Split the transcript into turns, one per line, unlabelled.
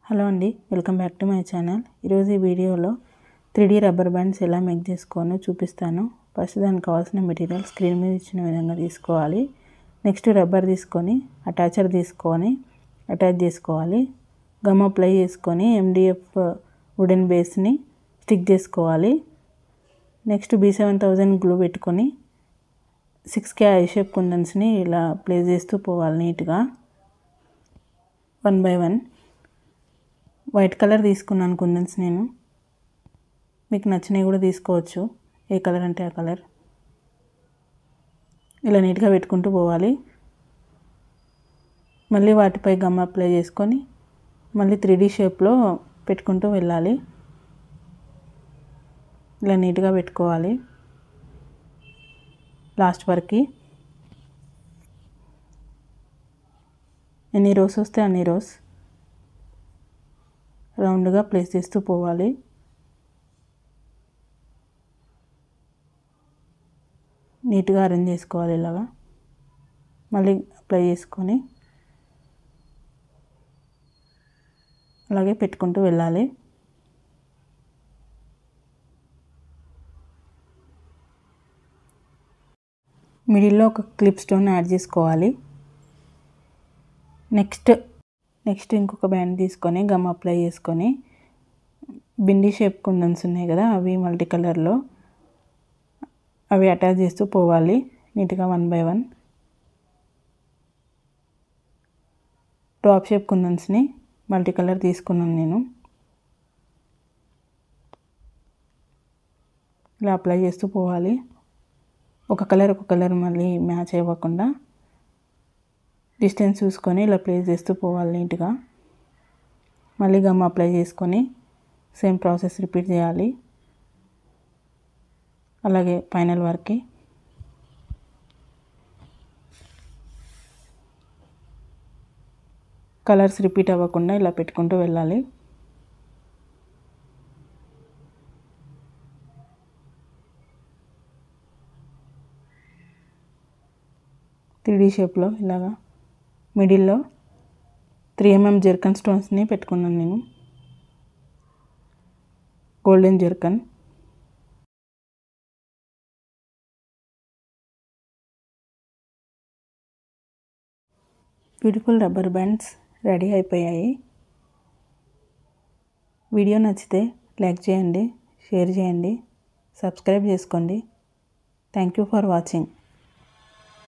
Hello అండి, welcome back to my channel. ఈరోజు ఈ వీడియోలో 3D రబ్బర్ బ్యాండ్స్ ఎలా మేక్ చేసుకోవాలో చూపిస్తాను. ఫస్ట్ దానికి కావాల్సిన మెటీరియల్ స్క్రీన్ మీద ఇచ్చిన విధంగా తీసుకోవాలి. నెక్స్ట్ రబ్బర్ తీసుకొని అటాచర్ తీసుకొని అటాచ్ చేసుకోవాలి. గమ్ అప్లై చేసుకొని MDF వుడెన్ బేస్ని స్టిక్ చేసుకోవాలి. నెక్స్ట్ B7000 గ్లూ పెట్టుకొని 6K ఐ షేప్ కుందన్స్ని ఇలా ప్లేస్ చేస్తూ పోవాలి నీట్గా 1 by 1. వైట్ కలర్ తీసుకున్నాను కుందన్స్. నేను మీకు నచ్చినవి కూడా తీసుకోవచ్చు, ఏ కలర్ అంటే ఆ కలర్. ఇలా నీట్గా పెట్టుకుంటూ పోవాలి. మళ్ళీ వాటిపై గమ్ అప్లై చేసుకొని మళ్ళీ 3D షేప్లో పెట్టుకుంటూ వెళ్ళాలి. ఇలా నీట్గా పెట్టుకోవాలి లాస్ట్ వరకు. ఎన్ని రోస్ వస్తే అన్ని రోస్ రౌండ్గా ప్లేస్ చేస్తూ పోవాలి. నీట్గా అరేంజ్ చేసుకోవాలి. ఇలాగా మళ్ళీ అప్లై చేసుకొని అలాగే పెట్టుకుంటూ వెళ్ళాలి. మిడిల్లో ఒక క్లిప్ స్టోన్ యాడ్ చేసుకోవాలి. నెక్స్ట్ ఇంకొక బ్యాండ్ తీసుకొని గమ్ అప్లై చేసుకొని బిందీ షేప్ కుందన్స్ ఉన్నాయి కదా, అవి మల్టీ కలర్లో అవి అటాచ్ చేస్తూ పోవాలి నీట్గా 1 by 1. డ్రాప్ షేప్ కుందన్స్ని మల్టీ కలర్ తీసుకున్నాను నేను. ఇలా అప్లై చేస్తూ పోవాలి. ఒక కలర్ మళ్ళీ మ్యాచ్ అవ్వకుండా డిస్టెన్స్ చూసుకొని ఇలా ప్లేస్ చేస్తూ పోవాలి నీట్గా. మళ్ళీ గమ్ అప్లై చేసుకొని సేమ్ ప్రాసెస్ రిపీట్ చేయాలి. అలాగే ఫైనల్ వరకు కలర్స్ రిపీట్ అవ్వకుండా ఇలా పెట్టుకుంటూ వెళ్ళాలి. త్రీ షేప్లో ఇలాగా మిడిల్లో 3 mm జర్కన్ స్టోన్స్ని పెట్టుకున్నాను నేను, golden zircon. Beautiful rubber bands ready అయిపోయాయి. వీడియో నచ్చితే లైక్ చేయండి, షేర్ చేయండి, సబ్స్క్రైబ్ చేసుకోండి. Thank you for watching.